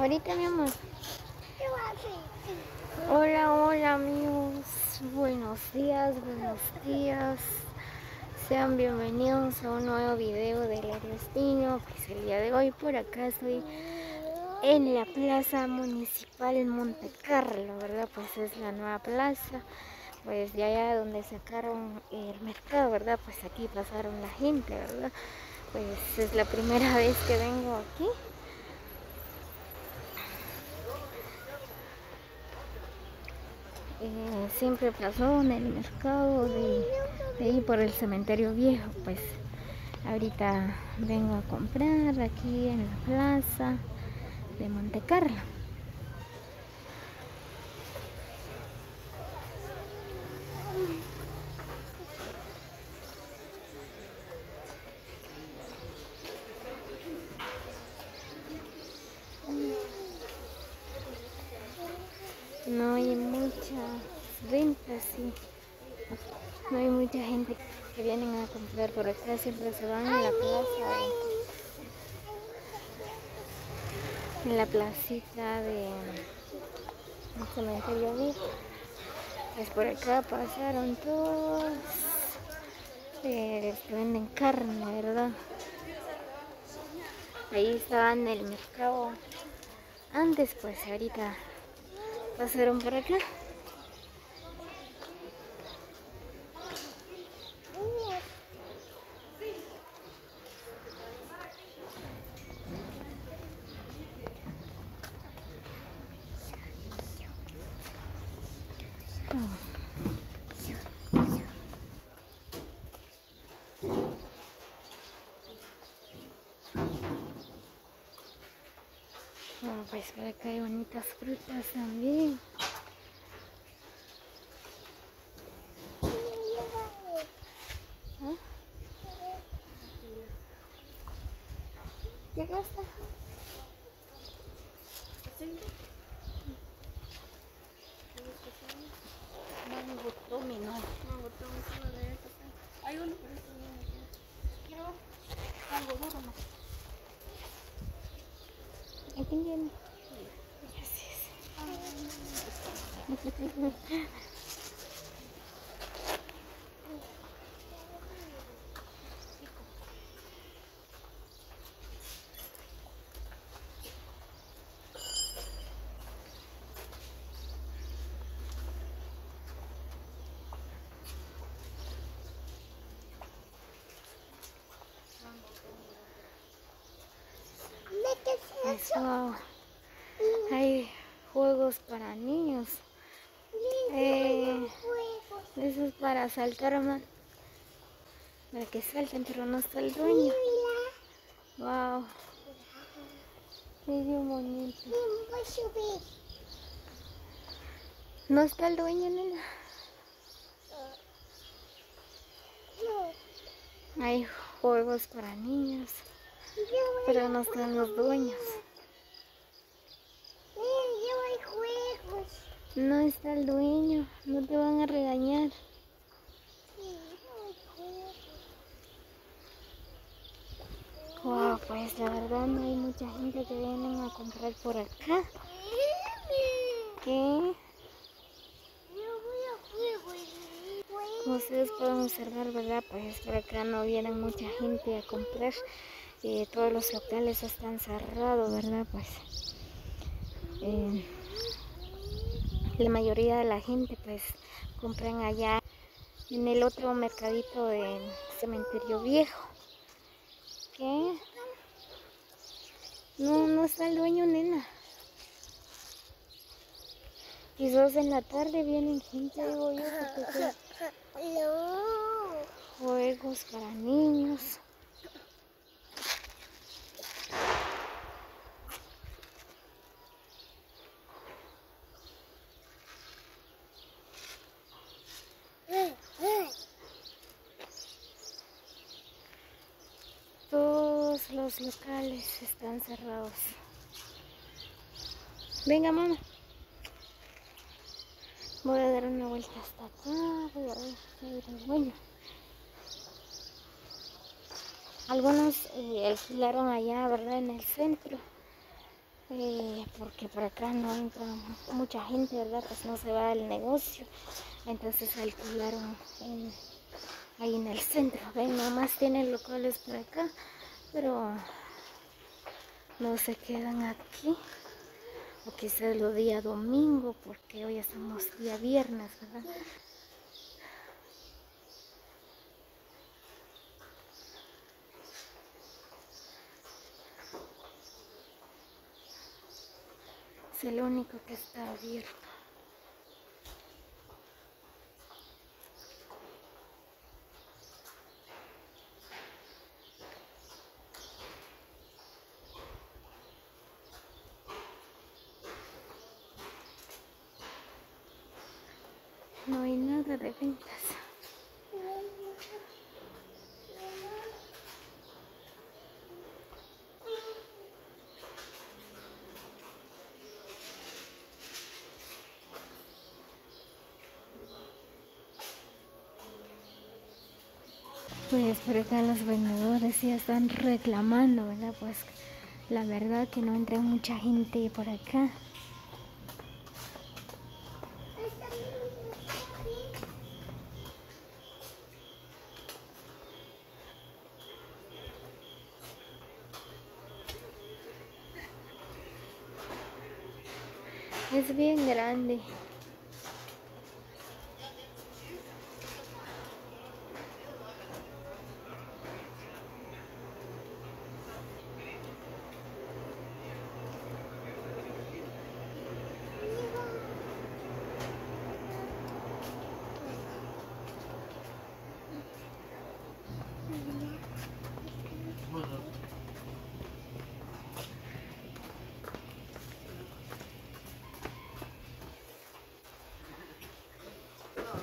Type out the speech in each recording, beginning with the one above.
Ahorita, mi amor. Hola, hola amigos. Buenos días, buenos días. Sean bienvenidos a un nuevo video del destino. Pues el día de hoy por acá estoy en la plaza municipal en Monte Carlo, ¿verdad? Pues es la nueva plaza. Pues de allá donde sacaron el mercado, ¿verdad? Pues aquí pasaron la gente, ¿verdad? Pues es la primera vez que vengo aquí. Siempre pasó en el mercado de ahí por el cementerio viejo. Pues ahorita vengo a comprar aquí en la plaza de Monte Carlo. No hay muchas ventas, sí. No hay mucha gente que vienen a comprar por acá, siempre se van a la plaza, en la placita de cementerio viejo. Pues por acá pasaron todos que venden carne, ¿verdad? Ahí estaban en el mercado antes, pues ahorita pasaron por acá. Pues por acá hay bonitas frutas también. ¿Ah? ¿Qué cuesta? Mango Tommy, no. Mango Tommy solo de esta. Hay uno, pero este no me queda. Quiero algo duro más. Aquí viene. Gracias. Wow. Hay juegos para niños. Esos para saltar más. Para que salten, pero no está el dueño. Wow. Es bien bonito. No está el dueño, nena. Hay juegos para niños, pero no están los dueños. No está el dueño, no te van a regañar. Wow, pues la verdad no hay mucha gente que vienen a comprar por acá. ¿Qué? Como ustedes pueden observar, ¿verdad? Pues por acá no vienen mucha gente a comprar. Todos los locales están cerrados, ¿verdad? Pues la mayoría de la gente pues compran allá en el otro mercadito del cementerio viejo. ¿Qué? No está el dueño, nena. Quizás en la tarde vienen gente, digo yo, porque juegos para niños. Todos los locales están cerrados. Venga, mamá. Voy a dar una vuelta hasta acá. Voy a ver si hay el dueño. Algunos alquilaron allá, ¿verdad? En el centro. porque por acá no entra mucha gente, ¿verdad? Pues no se va al negocio, entonces alquilaron ahí en el centro. Ven, nada más tienen locales por acá, pero no se quedan aquí, o quizás los días domingo, porque hoy estamos día viernes, ¿verdad? Es el único que está abierto. No hay nada de ventas. Pues por acá los vendedores ya están reclamando, ¿verdad? Pues la verdad que no entra mucha gente por acá. Es bien grande.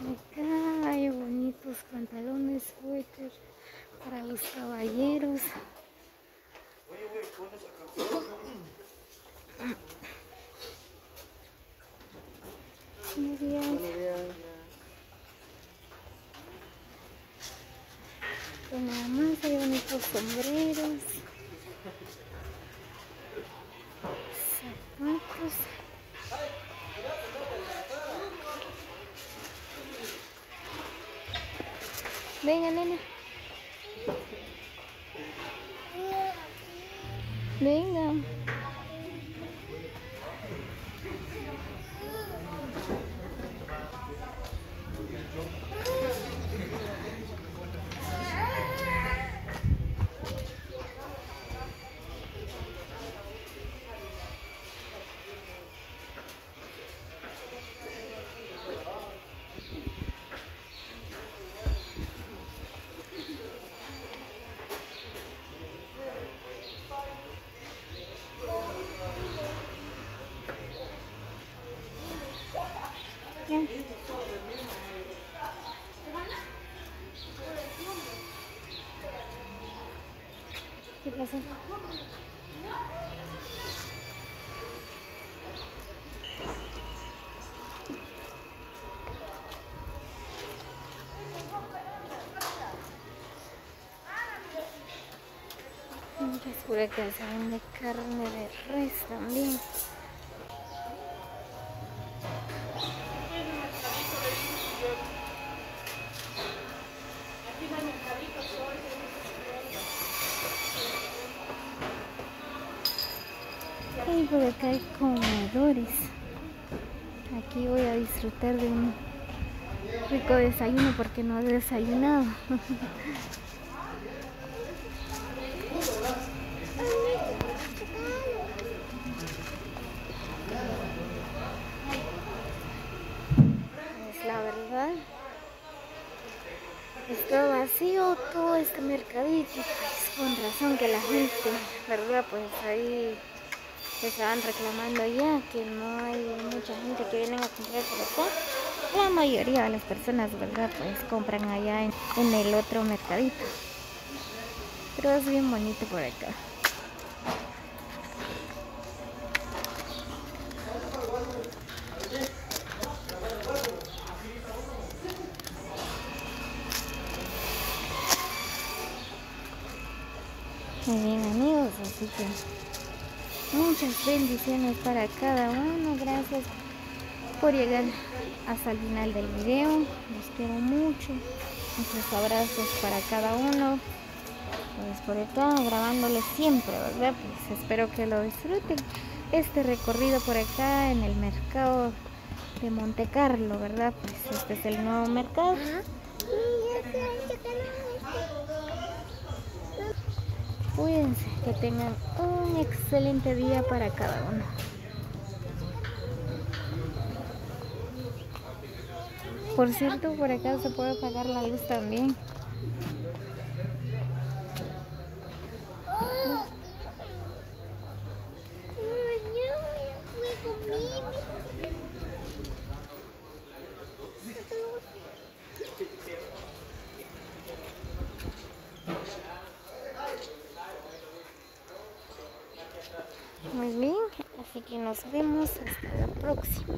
Acá hay bonitos pantalones, suéter para los caballeros. Y nada más hay bonitos sombreros, zapatos. Venga, nena. Venga. ¿Qué pasó? Muchas por acá se vende carne de res también. Y por acá hay comedores. Aquí voy a disfrutar de un rico desayuno porque no he desayunado. Pues la verdad está vacío todo este mercadillo, pues con razón que la gente, ¿verdad? Pues ahí estaban reclamando ya que no hay mucha gente que viene a comprar por acá. La mayoría de las personas, ¿verdad? Pues compran allá en el otro mercadito. Pero es bien bonito por acá. Muy bien, amigos, así que Muchas bendiciones para cada uno. Gracias por llegar hasta el final del video. Los quiero mucho. Muchos abrazos para cada uno. Pues por acá grabándoles siempre, ¿verdad? Pues espero que lo disfruten. Este recorrido por acá en el mercado de Monte Carlo, ¿verdad? Pues este es el nuevo mercado. Cuídense, que tengan un excelente día para cada uno. Por cierto, por acá se puede apagar la luz también. Muy bien, así que nos vemos hasta la próxima.